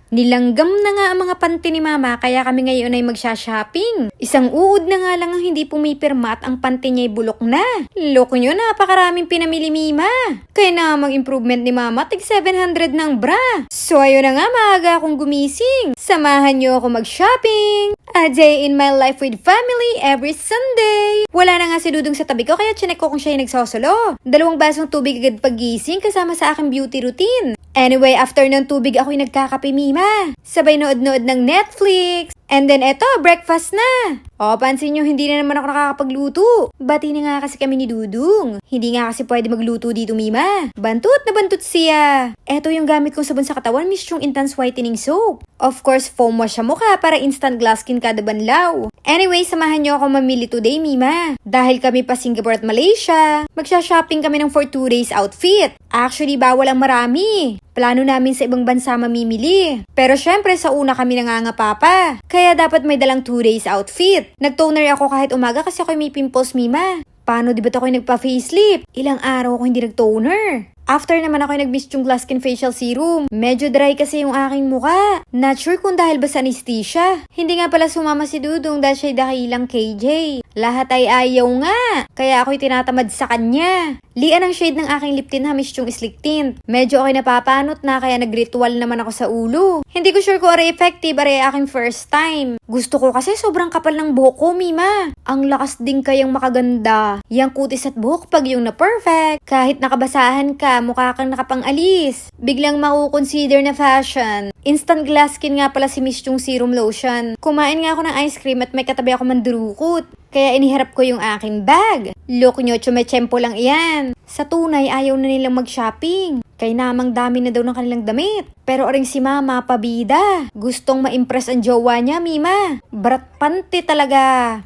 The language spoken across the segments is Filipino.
Nilanggam na nga ang mga panty ni Mama kaya kami ngayon ay magsha-shopping. Isang uod na nga lang ang hindi pumipirma at ang panty niya'y bulok na. Loko nyo, napakaraming pinamili Mima. Kaya na mag-improvement ni Mama, tig 700 ng bra. So ayun na nga, maaga akong gumising. Samahan niyo ako mag-shopping. A day in my life with family every Sunday. Wala na nga si Dudong sa tabi ko kaya chinek ko kung siya yung nagsosolo. 2 basong tubig agad pagising kasama sa aking beauty routine. Anyway, after ng tubig ako'y nagkakape Mima. Sabay nood-nood ng Netflix. And then eto, breakfast na. O, pansin nyo, hindi na naman ako nakakapagluto. Bati na nga kasi kami ni Dudong. Hindi nga kasi pwede magluto dito, Mima. Bantot na bantot siya. Eto yung gamit kong sabon sa katawan, Miss yung Intense Whitening Soap. Of course, foam wash sa mukha para instant glass skin kada banlaw. Anyway, samahan nyo ako mamili today, Mima. Dahil kami pa Singapore at Malaysia, magsha-shopping kami ng for 2 days outfit. Actually, bawal ang marami. Plano namin sa ibang bansa mamimili. Pero syempre sa una kami nangangapa pa. Kaya dapat may dalang 2 days outfit. Nag-toner ako kahit umaga kasi ako may pimples, Mima. Paano di ba't ako nagpa-facelift? Ilang araw ako hindi nag-toner. After naman ako nag-miss yung glass skin facial serum. Medyo dry kasi yung aking muka. Not sure kung dahil ba sa anesthesia. Hindi nga pala sumama si Dudong dahil siya'y dakilang KJ. Lahat ay ayaw nga. Kaya ako'y tinatamad sa kanya. Lian ang shade ng aking lip tint ha, Miss yung Sleek Tint. Medyo ako'y napapanot na kaya nag-ritual naman ako sa ulo. Hindi ko sure kung aray effective, aray aking first time. Gusto ko kasi sobrang kapal ng buhok ko, Mima. Ang lakas din kayang makaganda. Yang kutis at buhok pag yung na-perfect. Kahit nakabasahan ka, mukha kang nakapang-alis. Biglang makukonsider na fashion. Instant glass skin nga pala si Miss yung serum lotion. Kumain nga ako ng ice cream at may katabi ako mandurukot. Kaya iniharap ko yung aking bag. Look nyo, chumechempo lang iyan. Sa tunay, ayaw na nilang mag-shopping. Kaya namang dami na daw ng kanilang damit. Pero aring si Mama, pabida. Gustong ma-impress ang jowa niya, Mima. Brat panty talaga.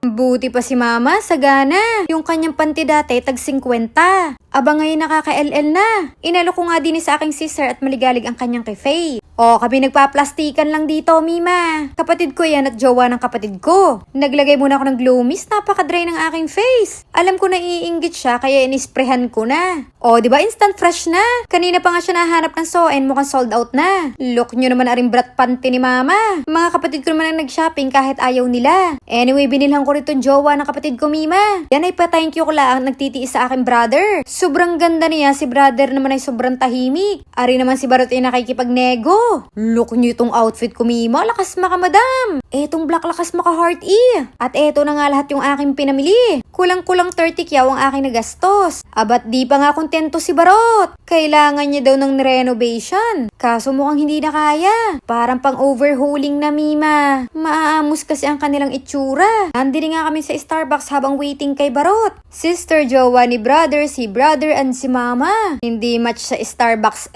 Buti pa si Mama, sagana. Yung kanyang panty dati, tag 50. Aba ngayon nakaka-LL na. Inalo ko nga din sa aking sister at maligalig ang kanyang kay Faye. O, kami nagpa-plastikan lang dito, Mima. Kapatid ko yan at jowa ng kapatid ko. Naglagay muna ako ng glow mist, napaka-dry ng aking face. Alam ko na iinggit siya, kaya inisprehan ko na. O, diba instant fresh na? Kanina pa nga siya nahanap ng Soen, mukhang sold out na. Look nyo naman aring brat panty ni Mama. Mga kapatid ko naman ang nag-shopping kahit ayaw nila. Anyway, binilhan ko rin itong jowa ng kapatid ko, Mima. Yan ay pa-thank you ko lang nagtitiis sa aking brother. Sobrang ganda niya, si brother naman ay sobrang tahimik. Ari naman si Barot ay nakikipag-nego. Look nyo itong outfit ko, Mima. Lakas maka, madam. Etong black lakas maka heart E. At eto na nga lahat yung aking pinamili. Kulang-kulang 30 kyaw ang aking nagastos. Abat di pa nga kontento si Barot. Kailangan niya daw ng renovation. Kaso mukhang hindi na kaya. Parang pang overhauling na, Mima. Maaamos kasi ang kanilang itsura. Nandini nga kami sa Starbucks habang waiting kay Barot. Sister jowa ni brother, si brother and si Mama. Hindi match sa Starbucks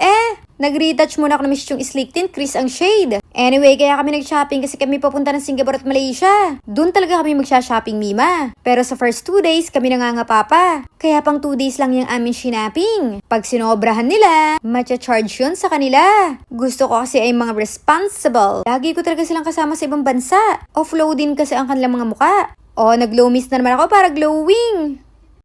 Nag-retouch muna ako na Miss yung Sleek Tint, crease ang shade. Anyway, kaya kami nag-shopping kasi kami papunta ng Singapore at Malaysia. Doon talaga kami magsha-shopping, Mima. Pero sa first 2 days, kami nangangapa pa. Kaya pang 2 days lang yung aming shinapping. Pag sinobrahan nila, matcha-charge yun sa kanila. Gusto ko kasi ay mga responsible. Lagi ko talaga silang kasama sa ibang bansa. Offload din kasi ang kanilang mga muka. O, nag-glow mist na naman ako para glowing.